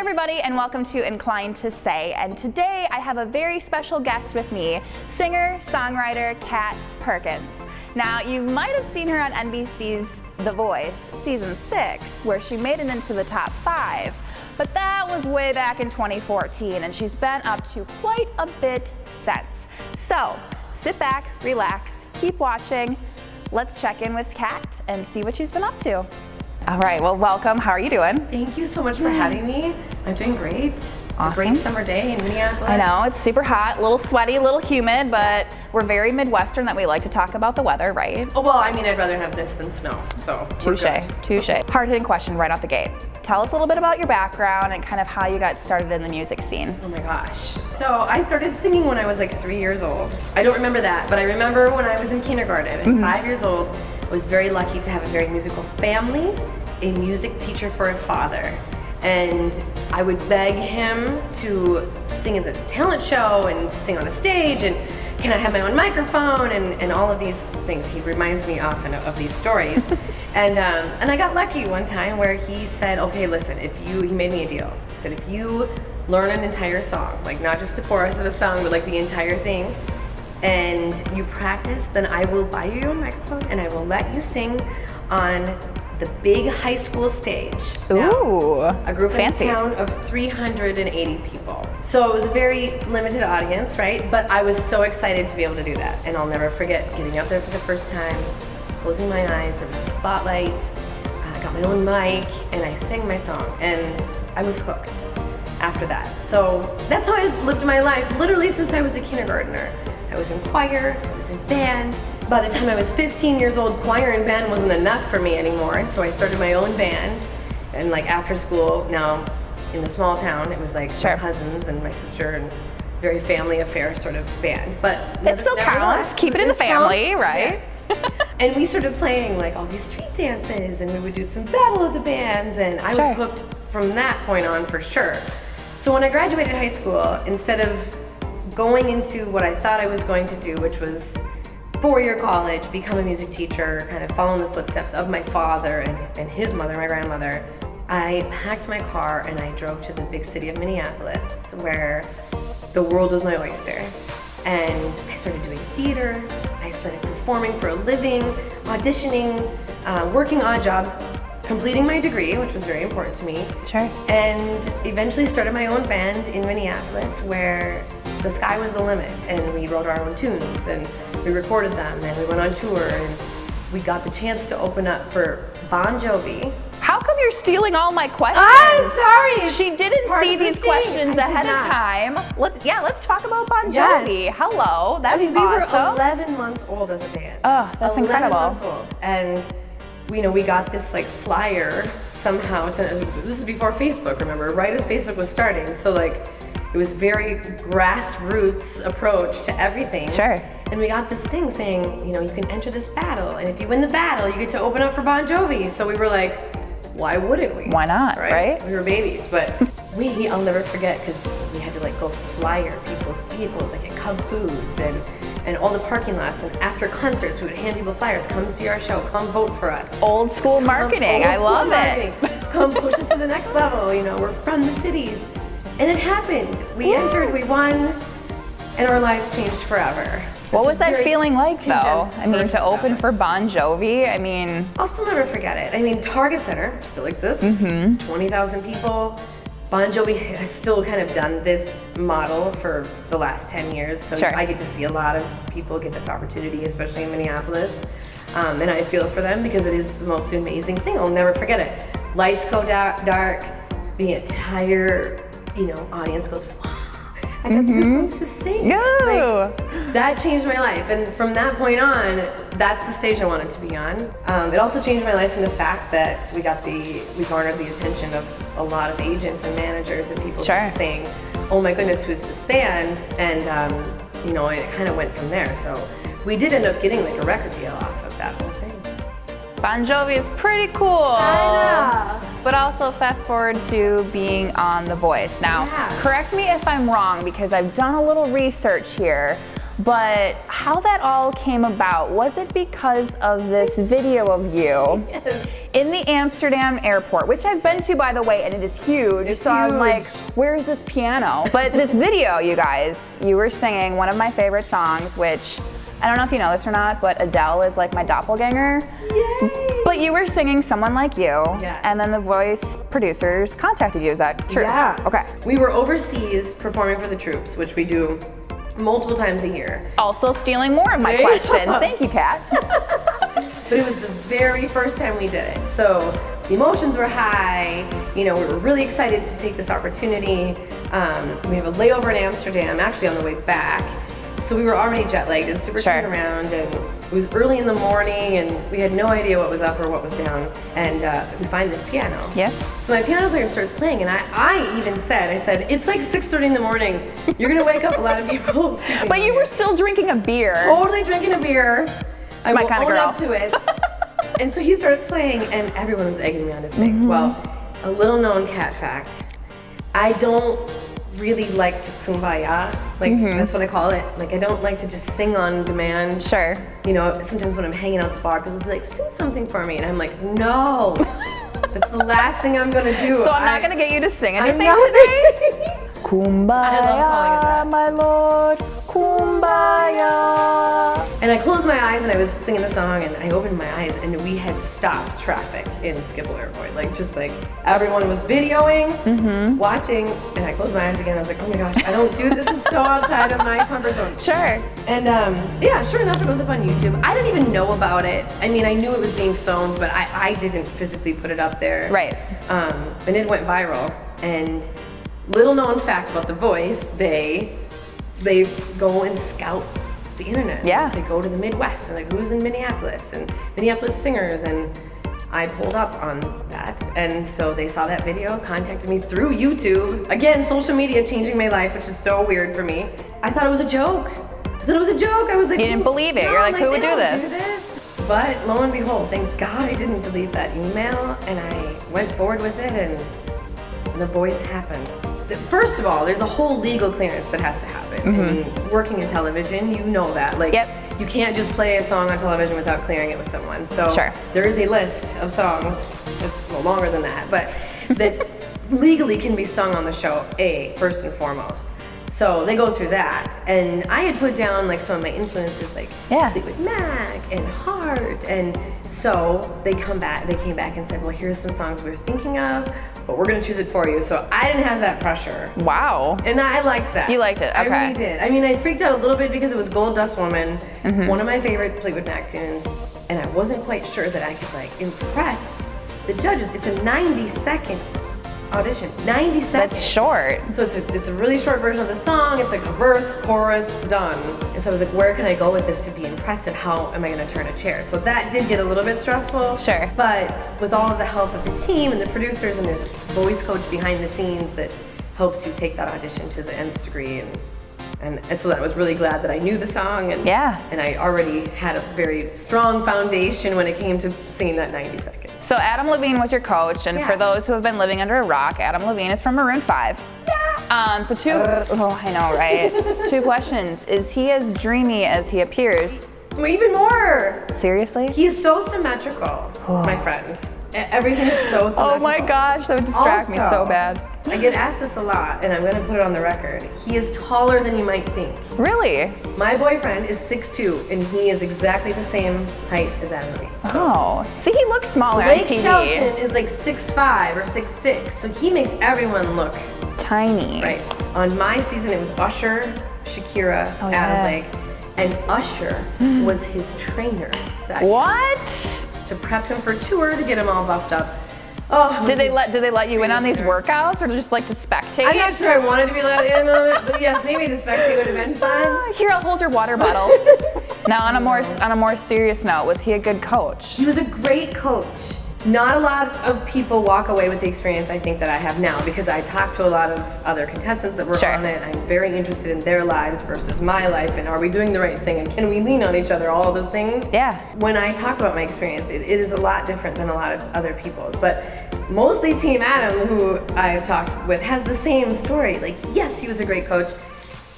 everybody, and welcome to Inclined to Say. And today I have a very special guest with me, singer-songwriter Kat Perkins. Now, you might have seen her on NBC's The Voice, season 6, where she made it into the top 5. But that was way back in 2014, and she's been up to quite a bit since. So, sit back, relax, keep watching. Let's check in with Kat and see what she's been up to. All right, well, welcome. How are you doing? Thank you so much for having me. I'm doing great. It's awesome. A great summer day in Minneapolis. I know, it's super hot, a little sweaty, a little humid, but we're very Midwestern that we like to talk about the weather, right? Oh, well, I mean, I'd rather have this than snow, so touche, touche. Hard-hitting question right off the gate. Tell us a little bit about your background and kind of how you got started in the music scene. Oh my gosh. So I started singing when I was like 3 years old. I don't remember that, but I remember when I was in kindergarten and 5 years old, I was very lucky to have a very musical family, a music teacher for a father. And I would beg him to sing at the talent show and sing on a stage and can I have my own microphone and all of these things. He reminds me often of these stories. And I got lucky one time where he said, okay, listen, he made me a deal. He said, if you learn an entire song, like not just the chorus of a song, but like the entire thing, and you practice, then I will buy you your own microphone and I will let you sing on the big high school stage. Ooh, now, I grew up fancy. in a town of 380 people. So it was a very limited audience, right? But I was so excited to be able to do that. And I'll never forget getting up there for the first time, closing my eyes, there was a spotlight, I got my own mic, and I sang my song. And I was hooked after that. So that's how I lived my life, literally since I was a kindergartner. I was in choir, I was in band. By the time I was 15 years old, choir and band wasn't enough for me anymore, so I started my own band. And like after school, now in the small town, it was like my cousins and my sister and very family affair sort of band. But it still counts. Keep it in the family, right? Yeah. And we started playing like all these street dances, and we would do some battle of the bands, and I was hooked from that point on for sure. So when I graduated high school, instead of going into what I thought I was going to do, which was four-year college, become a music teacher, kind of follow in the footsteps of my father and his mother, my grandmother, I packed my car and I drove to the big city of Minneapolis, where the world was my oyster. And I started doing theater, I started performing for a living, auditioning, working odd jobs, completing my degree, which was very important to me. Sure. And eventually started my own band in Minneapolis, where the sky was the limit, and we wrote our own tunes, and we recorded them, and we went on tour, and we got the chance to open up for Bon Jovi. How come you're stealing all my questions? I'm sorry. She didn't see these questions ahead of time. Let's talk about Bon Jovi. Yes. Hello, that's awesome. we were 11 months old as a band. Oh, that's 11 incredible. months old, and we got this like flyer somehow this is before Facebook, remember, right as Facebook was starting, so like it was very grassroots approach to everything. Sure. And we got this thing saying, you can enter this battle, and if you win the battle, you get to open up for Bon Jovi. So we were like, why wouldn't we? Why not, right? We were babies, but I'll never forget, because we had to like go flyer people's vehicles, like at Cub Foods and all the parking lots, and after concerts we would hand people flyers, come see our show, come vote for us. Old school marketing, I love it. Come push us to the next level, we're from the cities. And it happened. We entered, we won, and our lives changed forever. What was that feeling like, though? I mean, to open for Bon Jovi, I'll still never forget it. Target Center still exists, 20,000 people. Bon Jovi has still kind of done this model for the last 10 years, so I get to see a lot of people get this opportunity, especially in Minneapolis. And I feel for them, because it is the most amazing thing. I'll never forget it. Lights go dark, the entire audience goes, wow, I got goosebumps just saying. That changed my life, and from that point on, that's the stage I wanted to be on. It also changed my life in the fact that we garnered the attention of a lot of agents and managers and people saying, oh my goodness, who's this band? And it kind of went from there. So we did end up getting like a record deal off of that whole thing. Bon Jovi is pretty cool. I know. But also fast forward to being on The Voice. Now, correct me if I'm wrong, because I've done a little research here, But how that all came about, was it because of this video of you in the Amsterdam airport, which I've been to, by the way, and it is huge. It's so huge. I'm like, where is this piano? But this video, you guys, you were singing one of my favorite songs, which I don't know if you know this or not, but Adele is like my doppelganger. Yay! But you were singing Someone Like You, Yes. and then the voice producers contacted you, is that true? Yeah. Okay. We were overseas performing for the troops, which we do multiple times a year. Also stealing more of my questions. Thank you, Kat. But it was the very first time we did it. So the emotions were high. You know, we were really excited to take this opportunity. We have a layover in Amsterdam, actually on the way back. So we were already jet lagged and super turned around, and it was early in the morning, and we had no idea what was up or what was down. And we find this piano. Yeah. So my piano player starts playing, and I even said, it's like 6:30 in the morning. You're gonna wake up a lot of people. But you were still drinking a beer. Totally drinking a beer. I my will kind of own girl. up to it. And so he starts playing, and everyone was egging me on to sing. Well, a little known Kat fact, I don't really like to kumbaya. Like, that's what I call it. Like, I don't like to just sing on demand. Sure. You know, sometimes when I'm hanging out at the bar, people will be like, sing something for me. And I'm like, no. That's the last thing I'm gonna do. So I'm not gonna get you to sing anything not- today? Kumbaya, I love calling it that. my lord, kumbaya. And I closed my eyes and I was singing the song, and I opened my eyes and we had stopped traffic in Schiphol Airport. Like, just like everyone was videoing, watching, and I closed my eyes again. I was like, oh my gosh, I don't do this. This is so outside of my comfort zone. Sure. And yeah, sure enough, it goes up on YouTube. I didn't even know about it. I mean, I knew it was being filmed, but I didn't physically put it up there. Right. And it went viral. And little known fact about The Voice, they go and scout the internet. Yeah. They go to the Midwest and like, who's in Minneapolis and Minneapolis singers, and I pulled up on that, and so they saw that video, contacted me through YouTube. Again, social media changing my life, which is so weird for me. I thought it was a joke. I was like, You didn't believe it. You're like, who would they do don't this? But lo and behold, thank God I didn't delete that email, and I went forward with it, and The Voice happened. First of all, there's a whole legal clearance that has to happen. And working in television, you know that. Like, you can't just play a song on television without clearing it with someone. So there is a list of songs that's longer than that, but that legally can be sung on the show, first and foremost. So they go through that, and I had put down like some of my influences, like Fleetwood Mac and Heart, and so they came back and said, well, here's some songs we were thinking of, but we're gonna choose it for you. So I didn't have that pressure. Wow. And I liked that. You liked it, okay. I really did. I mean, I freaked out a little bit because it was Gold Dust Woman, one of my favorite Fleetwood Mac tunes, and I wasn't quite sure that I could like impress the judges. It's a 90-second audition. 90 seconds. That's short. So it's a really short version of the song. It's like a verse, chorus, done. And so I was like, where can I go with this to be impressive? How am I going to turn a chair? So that did get a little bit stressful. Sure. But with all of the help of the team and the producers, and there's a voice coach behind the scenes that helps you take that audition to the nth degree. And so I was really glad that I knew the song, and I already had a very strong foundation when it came to singing that 90 seconds. So Adam Levine was your coach, and for those who have been living under a rock, Adam Levine is from Maroon 5. Yeah. So I know, right? 2 questions. Is he as dreamy as he appears? Even more. Seriously? He's so symmetrical, my friend. Everything's so symmetrical. Oh my gosh, that would distract me so bad. I get asked this a lot, and I'm gonna put it on the record. He is taller than you might think. Really? My boyfriend is 6'2", and he is exactly the same height as Adam Levine. See, he looks smaller Blake on TV. Shelton is like 6'5" or 6'6", so he makes everyone look tiny. Right. On my season, it was Usher, Shakira, Adam Lake, and Usher was his trainer. What? To prep him for tour, to get him all buffed up. Did they let you in on these workouts, or just like to spectate? I'm not sure I wanted to be let in on it, but yes, maybe the spectate would have been fun. Here, I'll hold your water bottle. Now, on a more serious note, was he a good coach? He was a great coach. Not a lot of people walk away with the experience I think that I have now, because I talked to a lot of other contestants that were on it. I'm very interested in their lives versus my life, and are we doing the right thing, and can we lean on each other, all of those things. Yeah. When I talk about my experience, it is a lot different than a lot of other people's, but mostly Team Adam, who I've talked with, has the same story. Like, yes, he was a great coach.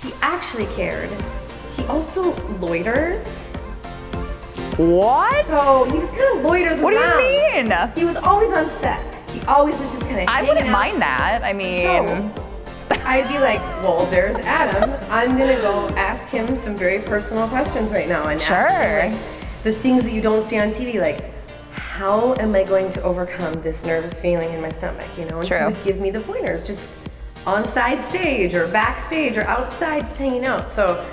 He actually cared. He also loiters. What? So he just kind of loiters around. What do you mean? He was always on set. He always was just kind of I wouldn't mind that. I mean... So, I'd be like, well, there's Adam. I'm gonna go ask him some very personal questions right now and ask him like, the things that you don't see on TV, like, how am I going to overcome this nervous feeling in my stomach, you know? And he would give me the pointers, just on side stage or backstage or outside just hanging out. So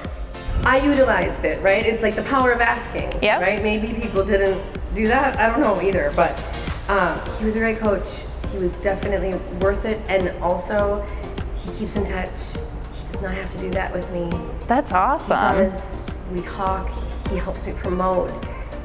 I utilized it, right? It's like the power of asking, right? Maybe people didn't do that, I don't know either, but he was a great coach. He was definitely worth it, and also he keeps in touch. He does not have to do that with me. That's awesome. He does. We talk. He helps me promote.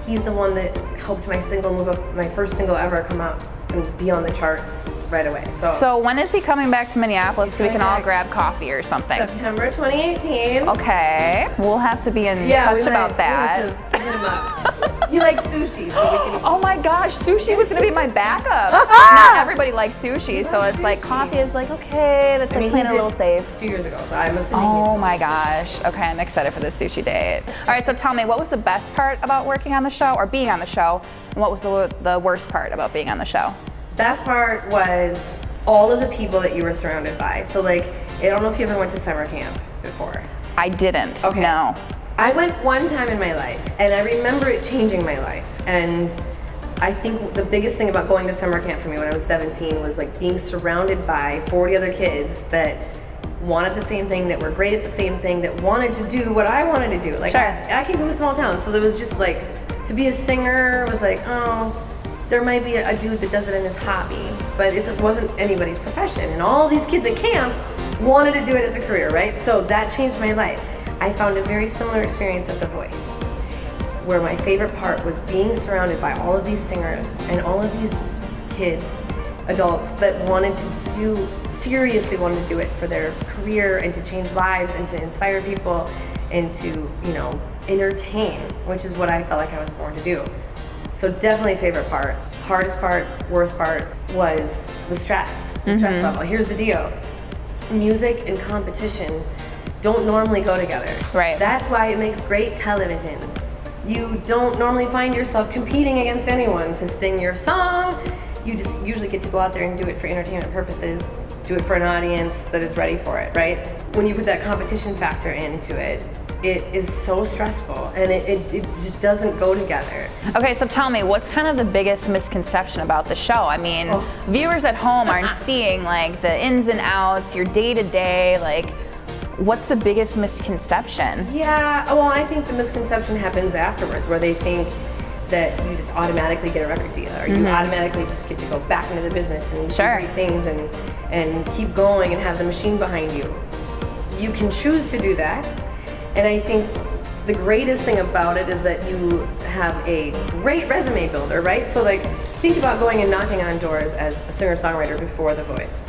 He's the one that helped my single move up, my first single ever come out and be on the charts right away. So when is he coming back to Minneapolis so we can all grab coffee or something? September 2018. Okay, we'll have to be in touch about that. We'll have to hit him up. He likes sushi, so we can. Oh my gosh, sushi was gonna be my backup. Not everybody likes sushi, so it's like coffee is like, okay, that's like playing a little safe. A few years ago, so I'm assuming Oh my gosh. Okay, I'm excited for this sushi date. All right, so tell me, what was the best part about working on the show or being on the show, and what was the worst part about being on the show? Best part was all of the people that you were surrounded by. So like, I don't know if you ever went to summer camp before. I didn't. Okay. No. I went one time in my life, and I remember it changing my life. And I think the biggest thing about going to summer camp for me when I was 17 was like being surrounded by 40 other kids that wanted the same thing, that were great at the same thing, that wanted to do what I wanted to do. Like, I came from a small town, so there was just like, to be a singer was like, oh, there might be a dude that does it in his hobby, but it wasn't anybody's profession. And all these kids at camp wanted to do it as a career, right? So that changed my life. I found a very similar experience at The Voice, where my favorite part was being surrounded by all of these singers and all of these kids, adults that wanted to do, seriously wanted to do it for their career and to change lives and to inspire people and to, you know, entertain, which is what I felt like I was born to do. So definitely favorite part. Hardest part, worst part was the stress level. Here's the deal. Music and competition don't normally go together. Right. That's why it makes great television. You don't normally find yourself competing against anyone to sing your song. You just usually get to go out there and do it for entertainment purposes, do it for an audience that is ready for it, right? When you put that competition factor into it, it is so stressful, and it just doesn't go together. Okay, so tell me, what's kind of the biggest misconception about the show? I mean, viewers at home aren't seeing like the ins and outs, your day-to-day, like, what's the biggest misconception? Yeah, well, I think the misconception happens afterwards, where they think that you just automatically get a record deal, or you automatically just get to go back into the business and do great things and keep going and have the machine behind you. You can choose to do that. And I think the greatest thing about it is that you have a great resume builder, right? So like, think about going and knocking on doors as a singer-songwriter before The Voice.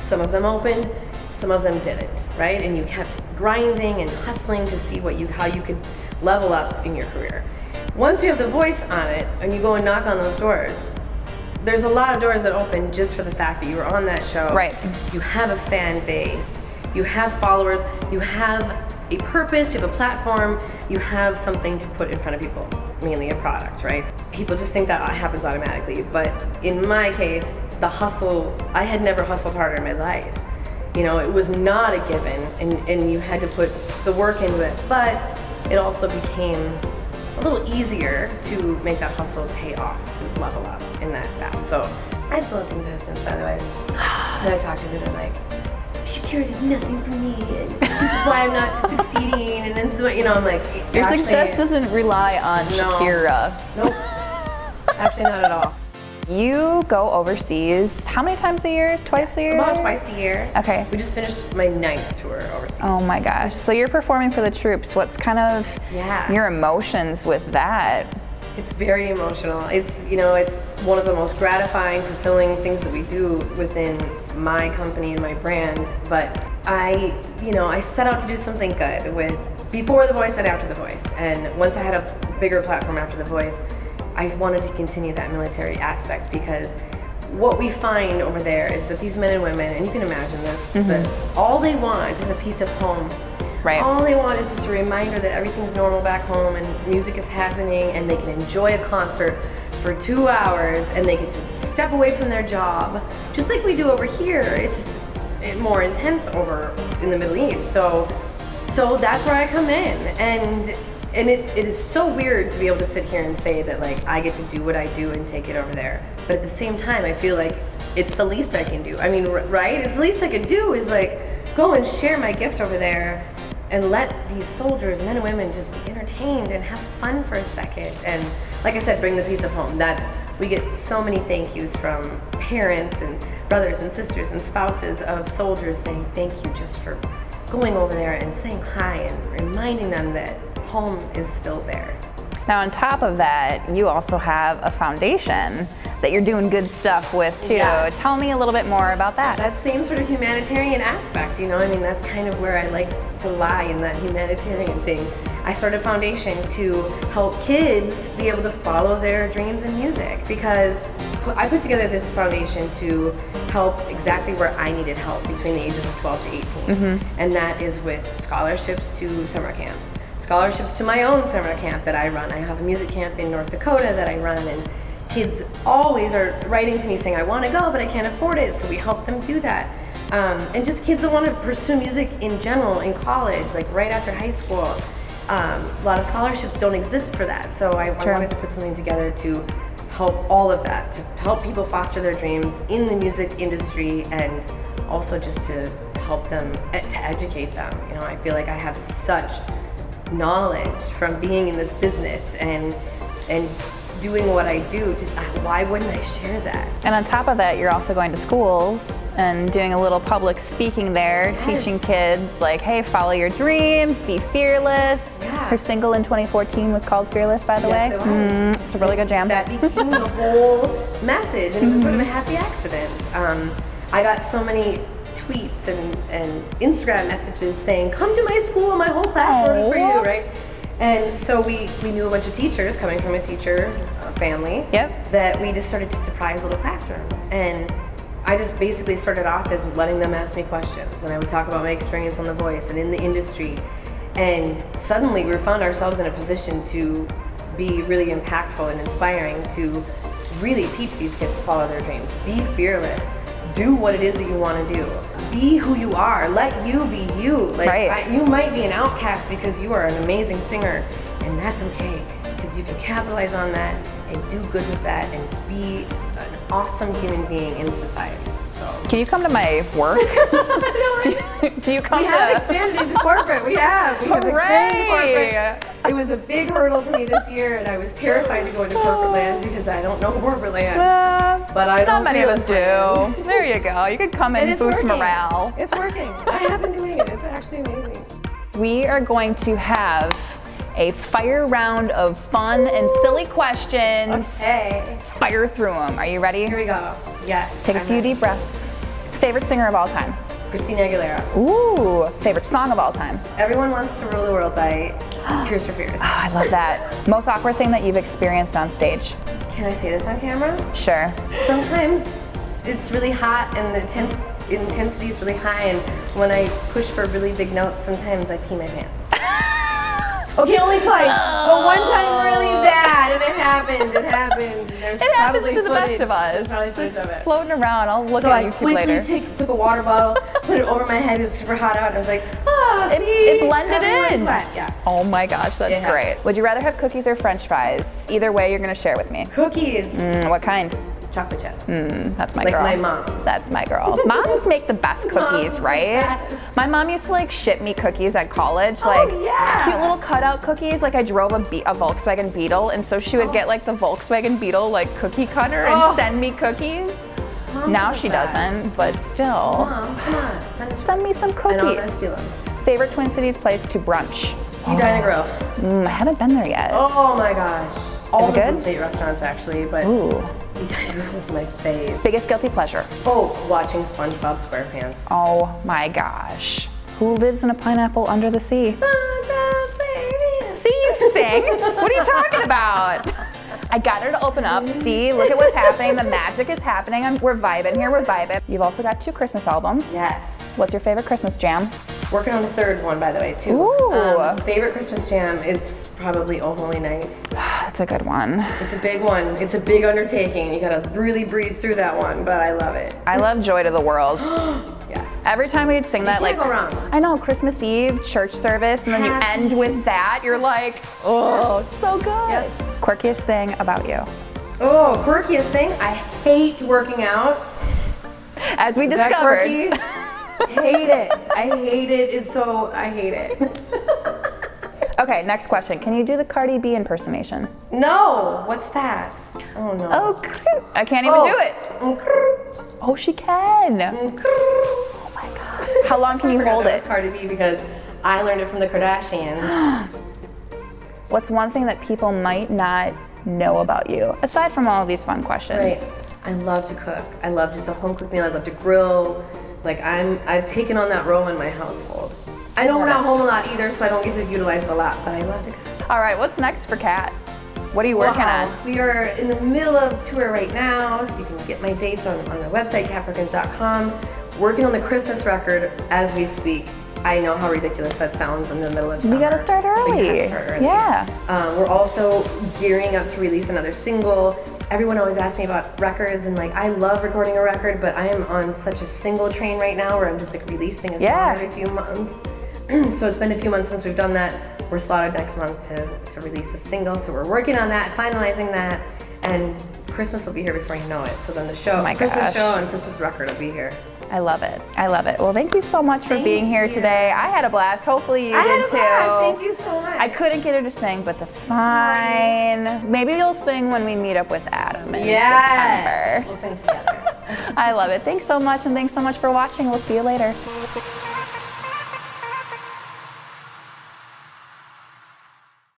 Some of them opened, some of them didn't, right? And you kept grinding and hustling to see how you could level up in your career. Once you have The Voice on it and you go and knock on those doors, there's a lot of doors that open just for the fact that you were on that show. Right. You have a fan base, you have followers, you have a purpose, you have a platform, you have something to put in front of people, mainly a product, right? People just think that happens automatically, but in my case, the hustle, I had never hustled harder in my life. You know, it was not a given, and you had to put the work into it, but it also became a little easier to make that hustle pay off, to level up in that path. So I still have contestants, by the way, and I talk to them and like, Shakira did nothing for me, and this is why I'm not succeeding, and this is what, you know, I'm like, your success doesn't rely on Shakira. Nope. Actually, not at all. You go overseas how many times a year? Twice a year? About twice a year. Okay. We just finished my 9th tour overseas. Oh my gosh. So you're performing for the troops. What's kind of your emotions with that? It's very emotional. It's, you know, it's one of the most gratifying, fulfilling things that we do within my company and my brand. But I set out to do something good with before The Voice and after The Voice. And once I had a bigger platform after The Voice, I wanted to continue that military aspect, because what we find over there is that these men and women, and you can imagine this, that all they want is a piece of home. Right. All they want is just a reminder that everything's normal back home and music is happening and they can enjoy a concert for 2 hours and they get to step away from their job, just like we do over here. It's just more intense over in the Middle East. So that's where I come in, and it is so weird to be able to sit here and say that like I get to do what I do and take it over there. But at the same time, I feel like it's the least I can do. I mean, right? It's the least I can do is like go and share my gift over there and let these soldiers, men and women, just be entertained and have fun for a second. And like I said, bring the peace of home. We get so many thank yous from parents and brothers and sisters and spouses of soldiers saying thank you just for going over there and saying hi and reminding them that home is still there. Now, on top of that, you also have a foundation that you're doing good stuff with too. Yes. Tell me a little bit more about that. That same sort of humanitarian aspect, you know, I mean, that's kind of where I like to lie in that humanitarian thing. I started a foundation to help kids be able to follow their dreams in music, because I put together this foundation to help exactly where I needed help between the ages of 12 to 18. And that is with scholarships to summer camps, scholarships to my own summer camp that I run. I have a music camp in North Dakota that I run, and kids always are writing to me saying, I want to go, but I can't afford it. So we help them do that. And just kids that want to pursue music in general in college, like right after high school. A lot of scholarships don't exist for that. So I wanted to put something together to help all of that, to help people foster their dreams in the music industry, and also just to help them, to educate them. You know, I feel like I have such knowledge from being in this business and doing what I do. Why wouldn't I share that? And on top of that, you're also going to schools and doing a little public speaking there, Yes. teaching kids like, hey, follow your dreams, be fearless. Yeah. Her single in 2014 was called Fearless, by the way. Yes, it was. It's a really good jam. That became the whole message, and it was sort of a happy accident. I got so many tweets and Instagram messages saying, come to my school, my whole class voted for you, right? And so we knew a bunch of teachers, coming from a teacher family, that we just started to surprise little classrooms. And I just basically started off as letting them ask me questions, and I would talk about my experience on The Voice and in the industry. And suddenly we found ourselves in a position to be really impactful and inspiring, to really teach these kids to follow their dreams. Be fearless. Do what it is that you want to do. Be who you are. Let you be you. Like, you might be an outcast because you are an amazing singer, and that's okay, because you can capitalize on that and do good with that and be an awesome human being in society. So. Can you come to my work? do you come We have expanded into corporate. We have expanded into corporate. It was a big hurdle for me this year, and I was terrified to go into corporate land because I don't know corporate land. But I don't. Not many of us do. There you go. You could come and boost morale. It's working. I have been doing it. It's actually amazing. We are going to have a fire round of fun and silly questions. Okay. Fire through them. Are you ready? Here we go. Yes. Take a few deep breaths. Favorite singer of all time? Christina Aguilera. Ooh. Favorite song of all time? Everyone Wants to Rule the World by Tears for Fears. Oh, I love that. Most awkward thing that you've experienced on stage? Can I say this on camera? Sure. Sometimes it's really hot and the intensity is really high, and when I push for really big notes, sometimes I pee my pants. Okay, only twice, but one time really bad, and it happened. There's It happens to the footage. best of us. It's floating around. I'll look So at I YouTube later. quickly took a water bottle, put it over my head. It was super hot out, and I was like, see? It blended Everyone's in. wet. Yeah. Oh my gosh, that's Yeah. great. Would you rather have cookies or French fries? Either way, you're gonna share with me. Cookies. What kind? Chocolate chip. That's my Like girl. my mom's. That's my girl. Moms make the best cookies, Moms, right? yes. My mom used to like ship me cookies at college, like yeah. cute little cutout cookies. Like I drove a Volkswagen Beetle, and so she would get like the Volkswagen Beetle like cookie cutter and send me cookies. Mom's Now the she best. doesn't, but still. Mom, come on. Send me some And I'm gonna cookies. steal them. Favorite Twin Cities place to brunch? Edina Grill. I haven't been there yet. Oh my gosh. All it the good? date restaurants actually, but Ooh. Edina Grill is my fave. Biggest guilty pleasure? Oh, watching SpongeBob SquarePants. Oh my gosh. Who lives in a pineapple under the sea? SpongeBob SquarePants. See, you sing. What are you talking about? I got her to open up. See, look at what's happening. The magic is happening. We're vibing here. We're vibing. You've also got 2 Christmas albums. Yes. What's your favorite Christmas jam? Working on a third one, by the way, too. Ooh. Favorite Christmas jam is probably Oh Holy Night. That's a good one. It's a big one. It's a big undertaking. You gotta really breathe through that one, but I love it. I love Joy to the World. Yes. Every time we'd sing that, can't like, go wrong. I know, Christmas Eve, church service, and then you end with that, you're like, oh, it's so good. Yep. Quirkiest thing about you? Oh, quirkiest thing? I hate working out. As we Is that discovered. quirky? Hate it. I hate it. I hate it. Okay, next question. Can you do the Cardi B impersonation? No. What's that? Oh, no. Oh, I can't even do it. Oh, she can. Oh my God. How long can you hold it? It's Cardi B because I learned it from the Kardashians. What's one thing that people might not know about you, aside from all of these fun questions? Right. I love to cook. I love just a home cooked meal. I love to grill. Like I've taken on that role in my household. I don't run out home a lot either, so I don't get to utilize it a lot, but I love to cook. All right, what's next for Kat? What are you working on? We are in the middle of tour right now, so you can get my dates on the website, katperkins.com. Working on the Christmas record as we speak. I know how ridiculous that sounds in the middle of summer. You gotta start early. But you have to start early. Yeah. We're also gearing up to release another single. Everyone always asks me about records, and like I love recording a record, but I am on such a single train right now where I'm just like releasing a song every few months. So it's been a few months since we've done that. We're slotted next month to release a single, so we're working on that, finalizing that, and Christmas will be here before you know it. So then the show, Christmas show and Christmas record will be here. I love it. I love it. Well, thank you so much for being here today. I had a blast. Hopefully you did too. Thank you so much. I couldn't get her to sing, but that's fine. Maybe you'll sing when we meet up with Adam in September. We'll sing together. I love it. Thanks so much, and thanks so much for watching. We'll see you later.